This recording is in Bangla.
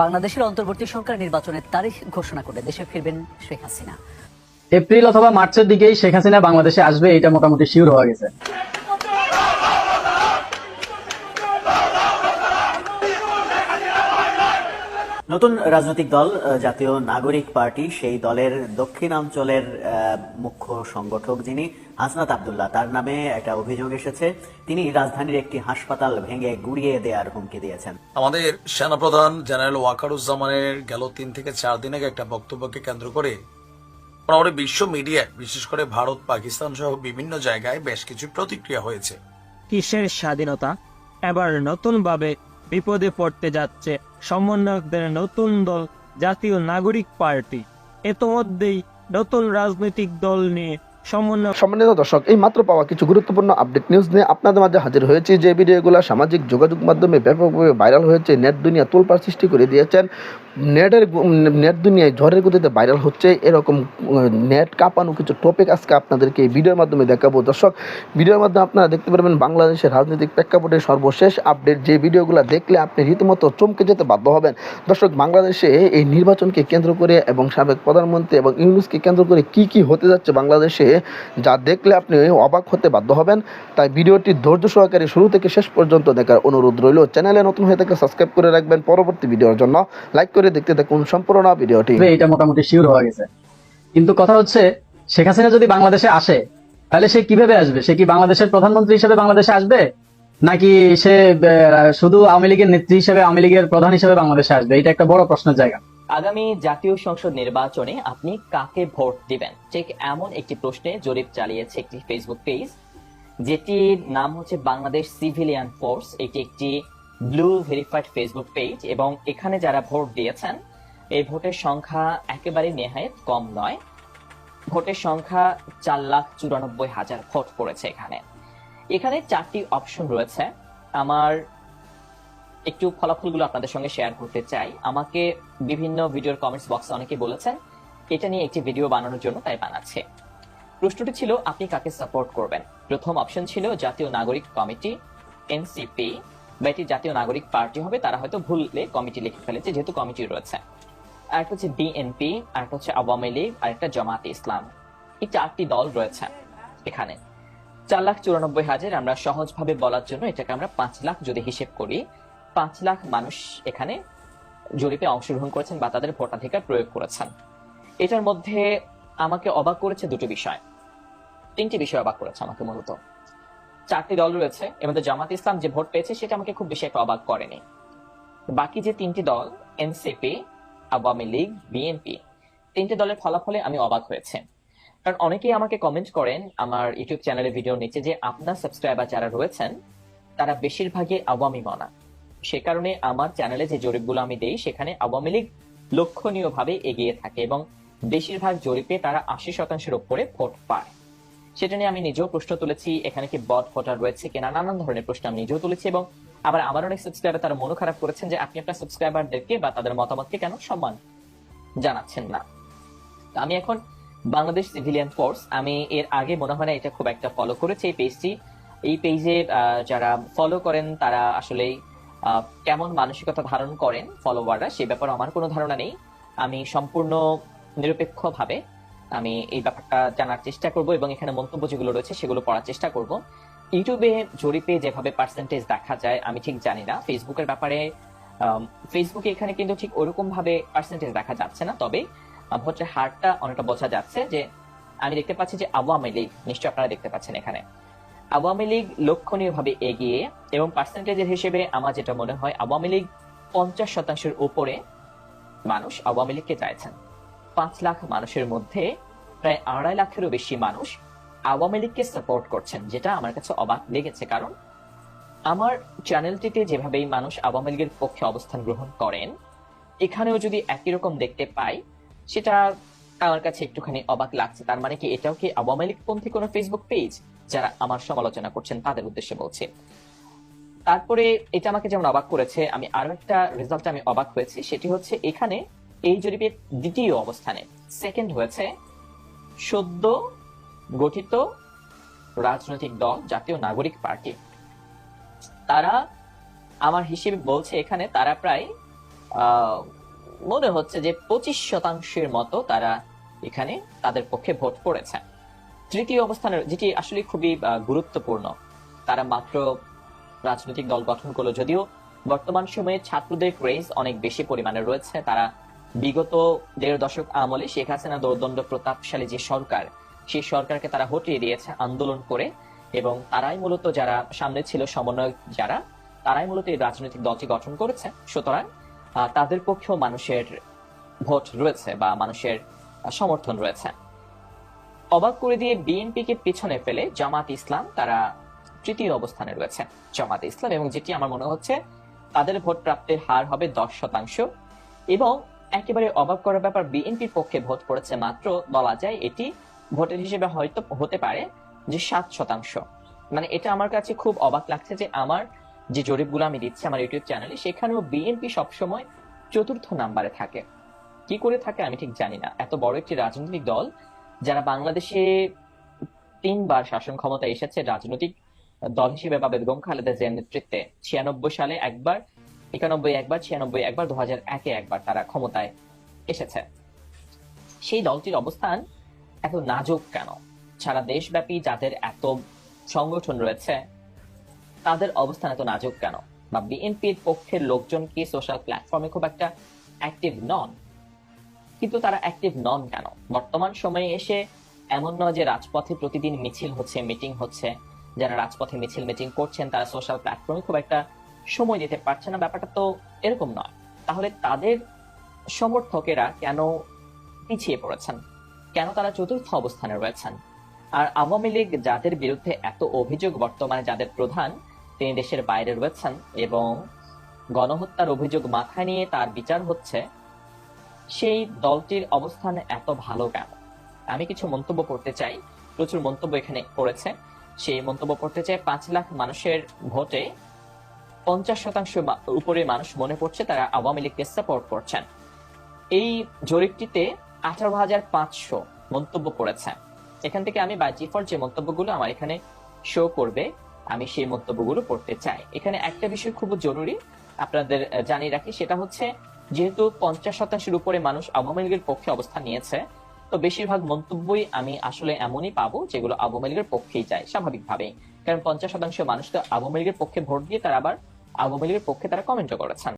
বাংলাদেশের অন্তর্বর্তী সরকার নির্বাচনের তারিখ ঘোষণা করে দেশে ফিরবেন শেখ হাসিনা। এপ্রিল অথবা মার্চের দিকেই শেখ হাসিনা বাংলাদেশে আসবে, এটা মোটামুটি শিওর হয়ে গেছে। নতুন রাজনৈতিক দল জাতীয় নাগরিক পার্টি, সেই দলের দক্ষিণাঞ্চলের মুখ্য সংগঠক যিনি হাসনাত আব্দুল্লাহ, তার নামে একটা অভিযোগ এসেছে। তিনি রাজধানীর একটি হাসপাতাল ভেঙে গুড়িয়ে দেওয়ার হুমকি দিয়েছেন। আমাদের সেনাপ্রধান জেনারেল ওয়াকারুজ্জামানের গেল 3 থেকে 4 দিন আগে একটা বক্তব্যকে কেন্দ্র করে মোটামুটি বিশ্ব মিডিয়ায়, বিশেষ করে ভারত, পাকিস্তান সহ বিভিন্ন জায়গায় বেশ কিছু প্রতিক্রিয়া হয়েছে। কিসের স্বাধীনতা? এবার নতুন ভাবে বিপদে পড়তে যাচ্ছে সমন্বয়কদের নতুন দল জাতীয় নাগরিক পার্টি। ইতোমধ্যেই নতুন রাজনৈতিক দল নিয়ে সম্মানিত দর্শক, এই মাত্র পাওয়া কিছু গুরুত্বপূর্ণ আপডেট নিউজ নিয়ে আপনাদের মাঝে হাজির হয়েছে। যে ভিডিওগুলো সামাজিক যোগাযোগ মাধ্যমে ব্যাপকভাবে ভাইরাল হয়েছে, নেট দুনিয়া তোলপাড় সৃষ্টি করে দিয়েছেন। নেট দুনিয়ায় ঝড়ের গতিতে ভাইরাল হচ্ছে এরকম নেট কাঁপানো কিছু টপিক আজকে আপনাদেরকে এই ভিডিওর মাধ্যমে দেখাবো। দর্শক, ভিডিওর মাধ্যমে আপনারা দেখতে পারবেন বাংলাদেশের রাজনৈতিক প্রেক্ষাপটের সর্বশেষ আপডেট, যে ভিডিওগুলো দেখলে আপনি রীতিমতো চমকে যেতে বাধ্য হবেন। দর্শক, বাংলাদেশে এই নির্বাচনকে কেন্দ্র করে এবং সাবেক প্রধানমন্ত্রী এবং ইউনূসকে কেন্দ্র করে কি হতে যাচ্ছে বাংলাদেশে, যা দেখলে আপনি অবাক হতে বাধ্য হবেন। তাই ভিডিওটি ধৈর্য সহকারে শুরু থেকে শেষ পর্যন্ত দেখার অনুরোধ রইল। চ্যানেলে নতুন হয়ে থাকলে সাবস্ক্রাইব করে রাখবেন। পরবর্তী ভিডিওর জন্য লাইক করে দেখতে থাকুন সম্পূর্ণ ভিডিওটি। এটা মোটামুটি শিওর হয়ে গেছে। কিন্তু কথা হচ্ছে, শেখ হাসিনা যদি বাংলাদেশে আসে তাহলে সে কিভাবে আসবে? সে কি বাংলাদেশের প্রধানমন্ত্রী হিসেবে বাংলাদেশে আসবে, নাকি সে শুধু আওয়ামী লীগের নেত্রী হিসেবে, আওয়ামী লীগের প্রধান হিসেবে বাংলাদেশে আসবে? এটা একটা বড় প্রশ্নের জায়গা। আগামী জাতীয় সংসদ নির্বাচনে আপনি কাকে ভোট দিবেন, ঠিক এমন একটি প্রশ্নে জরিপ চালিয়েছে একটি ফেসবুক পেজ, যেটির নাম হচ্ছে বাংলাদেশ সিভিলিয়ান ফোর্স। এটি একটি ব্লু ভেরিফাইড ফেসবুক পেজ এবং এখানে যারা ভোট দিয়েছেন এই ভোটের সংখ্যা একেবারে নেহায়েত কম নয়। ভোটের সংখ্যা 4,94,000 ভোট পড়েছে। এখানে 4টি অপশন রয়েছে। আমার একটু ফলাফলগুলো আপনাদের সঙ্গে শেয়ার করতে চাই। আমাকে বিভিন্ন ভিডিওর কমেন্টস বক্সে অনেকে বলেছেন এটা নিয়ে একটি ভিডিও বানানোর জন্য, তাই বানাচ্ছে। প্রশ্নটি ছিল আপনি কাকে সাপোর্ট করবেন। প্রথম অপশন ছিল জাতীয় নাগরিক কমিটি, এনসিপি, বা এটি জাতীয় নাগরিক পার্টি হবে, তারা হয়তো ভুলে কমিটি লিখে ফেলেছে যেহেতু কমিটি রয়েছে। আরেকটা হচ্ছে বিএনপি, আরেকটা হচ্ছে আওয়ামী লীগ, আরেকটা জামাতে ইসলাম। এই 4টি দল রয়েছে এখানে। 4,94,000 আমরা সহজভাবে বলার জন্য এটাকে আমরা 5 লাখ যদি হিসেব করি, 5 লাখ মানুষ এখানে জরিপে অংশগ্রহণ করেছেন বা তাদের ভোটাধিকার প্রয়োগ করেছেন। এটার মধ্যে আমাকে অবাক করেছে 2টি বিষয়, 3টি বিষয় অবাক করেছে আমাকে। মূলত 4টি দল রয়েছে, এর মধ্যে জামাত ইসলাম যে ভোট পেয়েছে সেটা আমাকে খুব বেশি একটা অবাক করেনি। বাকি যে 3টি দল, এনসিপি, আওয়ামী লীগ, বিএনপি, 3টে দলের ফলাফলে আমি অবাক হয়েছে। কারণ অনেকেই আমাকে কমেন্ট করেন আমার ইউটিউব চ্যানেলের ভিডিওর নিচে যে আপনার সাবস্ক্রাইবার যারা রয়েছেন তারা বেশিরভাগই আওয়ামী মনা। সে কারণে আমার চ্যানেলে যে জরিপগুলো আমি দেই সেখানে আওয়ামী লীগ লক্ষণীয়ভাবে এগিয়ে থাকে এবং বেশিরভাগ জরিপে তারা 80% উপরে ভোট পায়। সেটা নিয়ে আমি নিজেও প্রশ্ন তুলেছি, এখানে কি বট ভোটার রয়েছে কিনা, নানান ধরনের প্রশ্ন আমি নিজেও তুলেছি। এবং আবার আমার অনেক সাবস্ক্রাইবার তারা মনও খারাপ করেছেন যে আপনি আপনার সাবস্ক্রাইবারদেরকে বা তাদের মতামতকে কেন সম্মান জানাচ্ছেন না। আমি এখন বাংলাদেশ সিভিলিয়ান ফোর্স, আমি এর আগে মনে হয় না এটা খুব একটা ফলো করেছি এই পেজটি। এই পেজে যারা ফলো করেন তারা আসলে কেমন মানসিকতা ধারণ করেন ফলোয়াররা, সে ব্যাপারে আমার কোনো ধারণা নেই। আমি সম্পূর্ণ নিরপেক্ষভাবে আমি এই ব্যাপারটা জানার চেষ্টা করব এবং এখানে মন্তব্য যেগুলো রয়েছে সেগুলো পড়ার চেষ্টা করব। ইউটিউবে জরিপে যেভাবে পার্সেন্টেজ দেখা যায় আমি ঠিক জানি না ফেসবুকের ব্যাপারে। ফেসবুকে এখানে কিন্তু ঠিক ওরকম ভাবে পার্সেন্টেজ দেখা যাচ্ছে না, তবে ভোটের হারটা অনেকটা বোঝা যাচ্ছে। যে আমি দেখতে পাচ্ছি যে আওয়ামী লীগ, নিশ্চয়ই আপনারা দেখতে পাচ্ছেন এখানে আওয়ামী লীগ লক্ষণীয়ভাবে এগিয়ে, এবং পার্সেন্টেজের হিসেবে আমার যেটা মনে হয় আওয়ামী লীগ 50% উপরে মানুষ আওয়ামী লীগকে চাইছেন। 5 লাখ মানুষের মধ্যে প্রায় 2.5 লাখেরও বেশি মানুষ আওয়ামী লীগকে সাপোর্ট করছেন, যেটা আমার কাছে অবাক লেগেছে। কারণ আমার চ্যানেলটিতে যেভাবেই মানুষ আওয়ামী লীগের পক্ষে অবস্থান গ্রহণ করেন এখানেও যদি একই রকম দেখতে পাই সেটা আমার কাছে একটুখানি অবাক লাগছে। তার মানে কি এটাও কি আওয়ামী লীগপন্থী কোনো ফেসবুক পেজ? যারা আমার সমালোচনা করছেন তাদের উদ্দেশ্যে বলছি। তারপরে এটা আমাকে যেমন অবাক করেছে, আমি আরো একটা রেজাল্ট আমি অবাক হয়েছি, সেটি হচ্ছে এখানে এই জরিপের দ্বিতীয় অবস্থানে সেকেন্ড হয়েছে সদ্য গঠিত রাজনৈতিক দল জাতীয় নাগরিক পার্টি। তারা আমার হিসেবে বলছে এখানে তারা প্রায় আহ, মনে হচ্ছে যে 25% মতো তারা এখানে তাদের পক্ষে ভোট পড়েছে। তৃতীয় অবস্থানের যেটি আসলে খুবই গুরুত্বপূর্ণ, তারা মাত্র রাজনৈতিক দল গঠন করলো, যদিও বর্তমান সময়ে ছাত্রদের ক্রেজ অনেক বেশি পরিমাণে রয়েছে। তারা বিগত 1.5 দশক আমলে শেখ হাসিনা দোর্দণ্ড প্রতাপশালী যে সরকার, সেই সরকারকে তারা হটিয়ে দিয়েছে আন্দোলন করে, এবং তারাই মূলত যারা সামনে ছিল সমন্বয়ক যারা, তারাই মূলত এই রাজনৈতিক দলটি গঠন করেছে। সুতরাং তাদের পক্ষেও মানুষের ভোট রয়েছে বা মানুষের সমর্থন রয়েছে। অবাক করে দিয়ে বিএনপিকে পিছনে ফেলে জামাত ইসলাম তারা তৃতীয় অবস্থানে রয়েছে। জামাত ইসলাম, এবং যেটি আমার মনে হচ্ছে তাদের ভোট প্রাপ্তির হার হবে 10%। এবং একেবারে অবাক করার ব্যাপার, বিএনপির পক্ষে ভোট পড়েছে মাত্র, বলা যায় এটি ভোটের হিসেবে হয়তো হতে পারে যে 7%। মানে এটা আমার কাছে খুব অবাক লাগছে যে আমার যে জরিপগুলো আমি দিচ্ছি আমার ইউটিউব চ্যানেলে, সেখানেও বিএনপি সবসময় 4র্থ নাম্বারে থাকে। কি করে থাকে আমি ঠিক জানি না। এত বড় একটি রাজনৈতিক দল যারা বাংলাদেশে 3বার শাসন ক্ষমতা এসেছে রাজনৈতিক দল হিসেবে বা বেগম খালেদা জিয়ার নেতৃত্বে, 96 সালে একবার, 91 একবার, 96 একবার, 2001 একবার তারা ক্ষমতায় এসেছে। সেই দলটির অবস্থান এত নাজুক কেন? সারা দেশব্যাপী যাদের এত সংগঠন রয়েছে তাদের অবস্থান এত নাজুক কেন? বা বিএনপির পক্ষের লোকজন কি সোশ্যাল প্ল্যাটফর্মে খুব একটা অ্যাক্টিভ নন? কিন্তু তারা অ্যাক্টিভ নন কেন? বর্তমান সময়ে এসে এমন নয় যে রাজপথে প্রতিদিন মিছিল হচ্ছে, মিটিং হচ্ছে, যারা রাজপথে মিছিল মিটিং করছেন তারা সোশ্যাল প্ল্যাটফর্মে খুব একটা সময় দিতে পারছে না, ব্যাপারটা তো এরকম নয়। তাহলে তাদের সমর্থকেরা কেন পিছিয়ে পড়েছেন? কেন তারা 4র্থ অবস্থানে রয়েছেন? আর আওয়ামী লীগ যাদের বিরুদ্ধে এত অভিযোগ, বর্তমানে যাদের প্রধান তিনি দেশের বাইরে রয়েছেন এবং গণহত্যার অভিযোগ মাথায় নিয়ে তার বিচার হচ্ছে, সেই দলটির অবস্থান এত ভালো কেন? আমি কিছু মন্তব্য করতে চাই, প্রচুর মন্তব্য এখানে পড়েছে। সেই মন্তব্য পড়তে চাই। 5 লাখ মানুষের ভোটে 50% উপরে মানুষ মনে পড়ছে তারা আওয়ামী লীগকে সাপোর্ট করছেন। এই জরিপটিতে 18,500 মন্তব্য পড়েছে। এখান থেকে আমি বাই ডিফল্ট যে মন্তব্যগুলো আমার এখানে শো করবে, আমি সেই মন্তব্যগুলো পড়তে চাই। এখানে একটা বিষয় খুব জরুরি আপনাদের জানিয়ে রাখি, সেটা হচ্ছে যেহেতু 50% উপরে মানুষ আওয়ামী লীগের পক্ষে অবস্থান নিয়েছে, তো বেশিরভাগ মন্তব্যই আমি আসলে এমনই পাবো যেগুলো আওয়ামী লীগের পক্ষেই যায় স্বাভাবিকভাবেই। কারণ 50% মানুষ তো আওয়ামী লীগের পক্ষে ভোট দিয়ে তারা আবার আওয়ামী লীগের পক্ষে তারা কমেন্টও করেছেন।